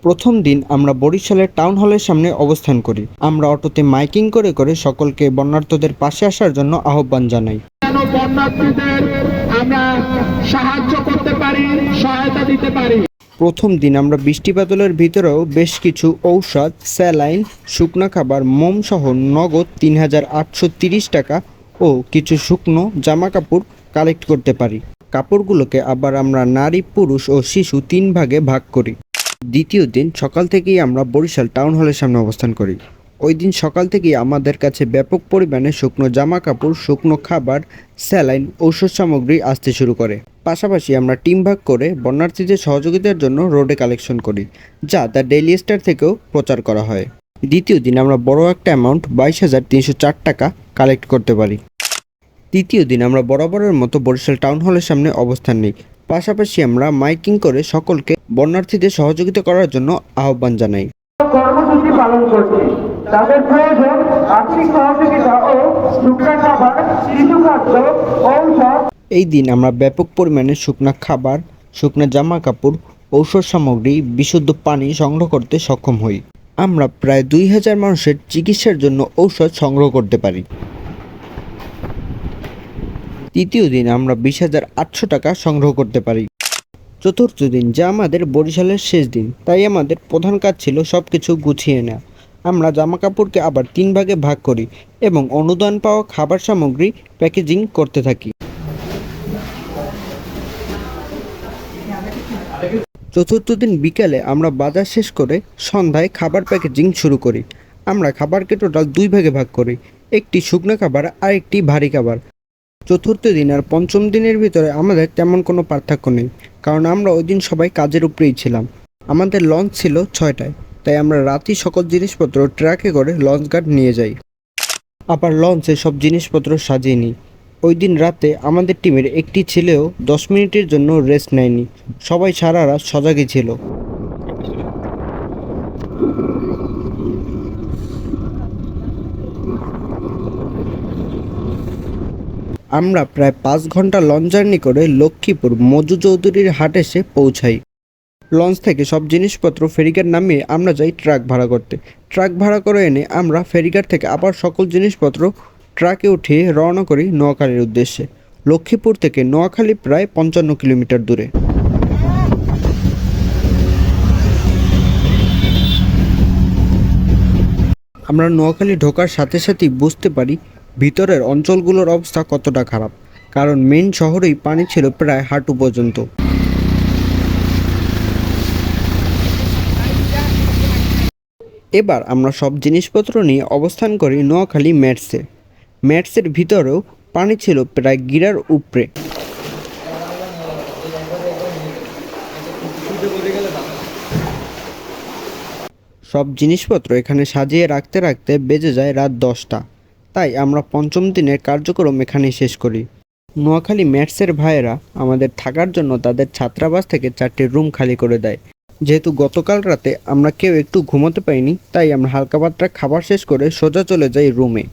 প্রথম দিন আমরা বরিশালের টাউন হলের সামনে অবস্থান করি। আমরা অটোতে মাইকিং করে করে সকলকে বন্যার্তদের পাশে আসার জন্য আহ্বান জানাই। যেন বন্যার্থীদের আমরা সাহায্য করতে পারি, সহায়তা দিতে পারি। প্রথম দিন আমরা বৃষ্টি বাদলের ভিতরেও বেশ কিছু ঔষধ, স্যালাইন, শুকনো খাবার, মোম সহ নগদ ৩,৮৩০ টাকা ও কিছু শুকনো জামা কাপড় কালেক্ট করতে পারি। কাপড়গুলোকে আবার আমরা নারী, পুরুষ ও শিশু ৩ ভাগে ভাগ করি। দ্বিতীয় দিন সকাল থেকেই আমরা বরিশাল টাউন হলের সামনে অবস্থান করি। ওই দিন সকাল থেকেই আমাদের কাছে ব্যাপক পরিমাণে শুকনো জামা কাপড়, শুকনো খাবার, স্যালাইন, ঔষধ সামগ্রী আসতে শুরু করে। পাশাপাশি আমরা টিম ভাগ করে বন্যার্থীদের সহযোগিতার জন্য রোডে কালেকশন করি, যা দ্য ডেইলি স্টার থেকেও প্রচার করা হয়। দ্বিতীয় দিন আমরা বড় একটা অ্যামাউন্ট 22,304 টাকা কালেক্ট করতে পারি। তৃতীয় দিন আমরা বরাবরের মতো বরিশাল টাউন হলের সামনে অবস্থান নিই। পাশাপাশি আমরা মাইকিং করে সকলকে বন্যার্থীদের সহযোগিতা করার জন্য আহ্বান জানাই। কর্মসূচি পালন করছি। তাদের প্রয়োজন আর্থিক সহযোগিতা ও শুকনো খাবার, শিশু খাদ্য, ঔষধ। এই দিন আমরা ব্যাপক পরিমাণে শুকনো খাবার, শুকনো জামা কাপড়, ঔষধ সামগ্রী, বিশুদ্ধ পানি সংগ্রহ করতে সক্ষম হই। আমরা প্রায় ২,০০০ মানুষের চিকিৎসার জন্য ঔষধ সংগ্রহ করতে পারি। তৃতীয় দিন আমরা ২০,৮০০ টাকা সংগ্রহ করতে পারি। চতুর্থ দিন, যা আমাদের বরিশালের শেষ দিন, তাই আমাদের প্রধান কাজ ছিল সব কিছু গুছিয়ে নেওয়া। আমরা জামা কাপড়কে আবার ৩ ভাগে ভাগ করি এবং অনুদান পাওয়া খাবার সামগ্রী প্যাকেজিং করতে থাকি। চতুর্থ দিন বিকালে আমরা বাজার শেষ করে সন্ধ্যায় খাবার প্যাকেজিং শুরু করি। আমরা খাবারকে টোটাল 2 ভাগে ভাগ করি, একটি শুকনো খাবার আর একটি ভারী খাবার। চতুর্থ দিন আর পঞ্চম দিনের ভিতরে আমাদের তেমন কোনো পার্থক্য নেই, কারণ আমরা ওই দিন সবাই কাজের উপরেই ছিলাম। আমাদের লঞ্চ ছিল 6টায়, তাই আমরা রাতেই সকল জিনিসপত্র ট্রাকে করে লঞ্চ ঘাট নিয়ে যাই। আবার লঞ্চে সব জিনিসপত্র সাজিয়ে নিই। ওই দিন রাতে আমাদের টিমের একটি ছেলেও 10 মিনিটের জন্য রেস্ট নেয়নি। সবাই সারা রাত সজাগই ছিল। আমরা প্রায় 5 ঘন্টা লঞ্চ জার্নি করে লক্ষ্মীপুর মজু চৌধুরীর হাট এসে পৌঁছাই। লঞ্চ থেকে সব জিনিসপত্র ফেরিঘাট নামিয়ে আমরা যাই ট্রাক ভাড়া করতে। ট্রাক ভাড়া করে এনে আমরা ফেরিঘাট থেকে আবার সকল জিনিসপত্র ট্রাকে উঠিয়ে রওনা করি নোয়াখালীর উদ্দেশ্যে। লক্ষ্মীপুর থেকে নোয়াখালী প্রায় 55 কিলোমিটার দূরে। আমরা নোয়াখালী ঢোকার সাথে সাথেই বুঝতে পারি ভিতরের অঞ্চলগুলোর অবস্থা কতটা খারাপ, কারণ মেইন শহরেই পানি ছিল প্রায় হাঁটু পর্যন্ত। এবার আমরা সব জিনিসপত্র নিয়ে অবস্থান করি নোয়াখালী ম্যাটসে। ম্যাটসের ভিতরেও পানি ছিল প্রায় গিরার উপরে। সব জিনিসপত্র এখানে সাজিয়ে রাখতে রাখতে বেজে যায় রাত 10টা। তাই আমরা পঞ্চম দিনের কার্যক্রম এখানেই শেষ করি। নোয়াখালী ম্যাটসের ভাইয়েরা আমাদের থাকার জন্য তাদের ছাত্রাবাস থেকে 4টি রুম খালি করে দেয়। যেহেতু গতকাল রাতে আমরা কেউ একটু ঘুমোতে পারিনি, তাই আমরা হালকা পাতলা খাবার শেষ করে সোজা চলে যাই রুমে।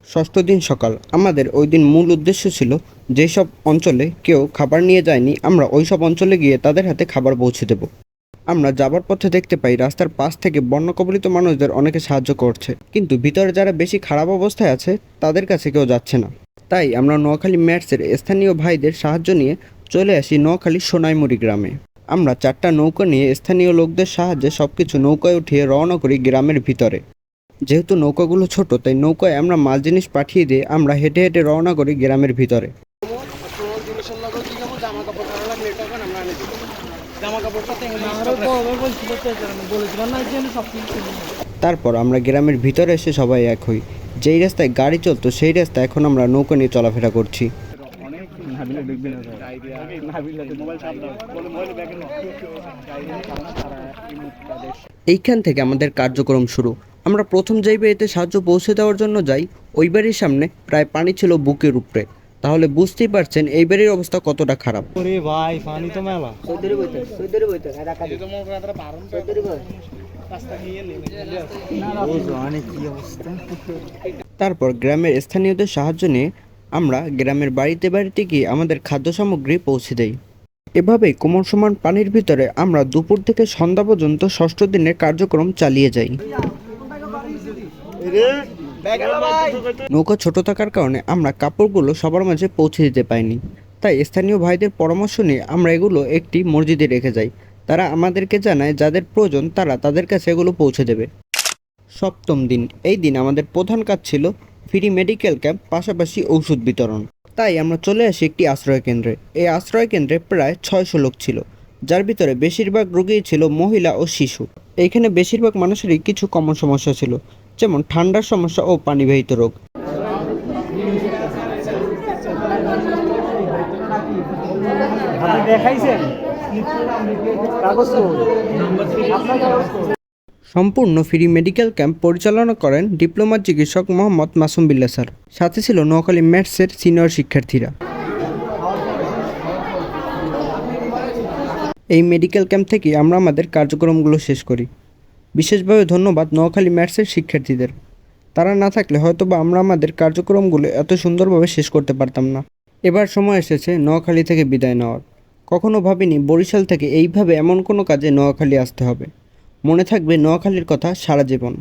ষষ্ঠ দিন সকাল। আমাদের ওই দিন মূল উদ্দেশ্য ছিল যেসব অঞ্চলে কেউ খাবার নিয়ে যায়নি, আমরা ওই সব অঞ্চলে গিয়ে তাদের হাতে খাবার পৌঁছে দেব। আমরা যাবার পথে দেখতে পাই রাস্তার পাশ থেকে বন্যা কবলিত মানুষদের অনেকে সাহায্য করছে, কিন্তু ভিতরে যারা বেশি খারাপ অবস্থায় আছে তাদের কাছে কেউ যাচ্ছে না। তাই আমরা নোয়াখালী ম্যাটসের স্থানীয় ভাইদের সাহায্য নিয়ে চলে আসি নোয়াখালী সোনাইমুড়ি গ্রামে। আমরা 4টা নৌকা নিয়ে স্থানীয় লোকদের সাহায্যে সবকিছু নৌকায় উঠিয়ে রওনা করি গ্রামের ভিতরে। যেহেতু নৌকাগুলো ছোট, তাই নৌকায় আমরা মাল জিনিস পাঠিয়ে দিয়ে আমরা হেঁটে হেঁটে রওনা করি গ্রামের ভিতরে। তারপর আমরা গ্রামের ভিতরে এসে সবাই এক হই। যেই রাস্তায় গাড়ি চলতো সেই রাস্তায় এখন আমরা নৌকা নিয়ে চলাফেরা করছি। এইখান থেকে আমাদের কার্যক্রম শুরু। আমরা প্রথম যেই বাড়িতে সাহায্য পৌঁছে দেওয়ার জন্য যাই, ওই বাড়ির সামনে প্রায় পানি ছিল বুকের উপরে। তাহলে বুঝতেই পারছেন এই বাড়ির অবস্থা কতটা খারাপ। তারপর গ্রামের স্থানীয়দের সাহায্য নিয়ে আমরা গ্রামের বাড়িতে বাড়িতে গিয়ে আমাদের খাদ্য সামগ্রী পৌঁছে দেই। এভাবেই কোমর সমান পানির ভিতরে আমরা দুপুর থেকে সন্ধ্যা পর্যন্ত 6ষ্ঠ দিনের কার্যক্রম চালিয়ে যাই। নৌকা ছোট থাকার কারণে আমরা কাপড়গুলো সবার মাঝে পৌঁছে দিতে পারিনি, তাই স্থানীয় ভাইদের পরামর্শ নিয়ে আমরা এগুলো একটি মসজিদে রেখে যাই। তারা আমাদেরকে জানায় যাদের প্রয়োজন তারা তাদের কাছে এগুলো পৌঁছে দেবে। 7ম দিন, এই দিন আমাদের প্রধান কাজ ছিল ফ্রি মেডিকেল ক্যাম্প, পাশাপাশি ঔষধ বিতরণ। তাই আমরা চলে আসি একটি আশ্রয় কেন্দ্রে। এই আশ্রয় কেন্দ্রে প্রায় 600 লোক ছিল, যার ভিতরে বেশিরভাগ রোগীই ছিল মহিলা ও শিশু। এইখানে বেশিরভাগ মানুষেরই কিছু কমন সমস্যা ছিল, যেমন ঠান্ডার সমস্যা ও পানিবাহিত রোগ। সম্পূর্ণ ফ্রি মেডিকেল ক্যাম্প পরিচালনা করেন ডিপ্লোমা চিকিৎসক মোহাম্মদ মাসুম বিল্লাহ স্যার। সাথে ছিল নোয়াখালী ম্যাটসের সিনিয়র শিক্ষার্থীরা। এই মেডিকেল ক্যাম্প থেকে আমরা আমাদের কার্যক্রমগুলো শেষ করি। বিশেষভাবে ধন্যবাদ নোয়াখালী ম্যাটসের শিক্ষার্থীদের। তারা না থাকলে হয়তোবা আমরা আমাদের কার্যক্রমগুলো এত সুন্দরভাবে শেষ করতে পারতাম না। এবার সময় এসেছে নোয়াখালী থেকে বিদায় নেওয়ার। কখনো ভাবিনি বরিশাল থেকে এইভাবে এমন কোনো কাজে নোয়াখালী আসতে হবে। মনে থাকবে নোয়াখালীর কথা সারা জীবন।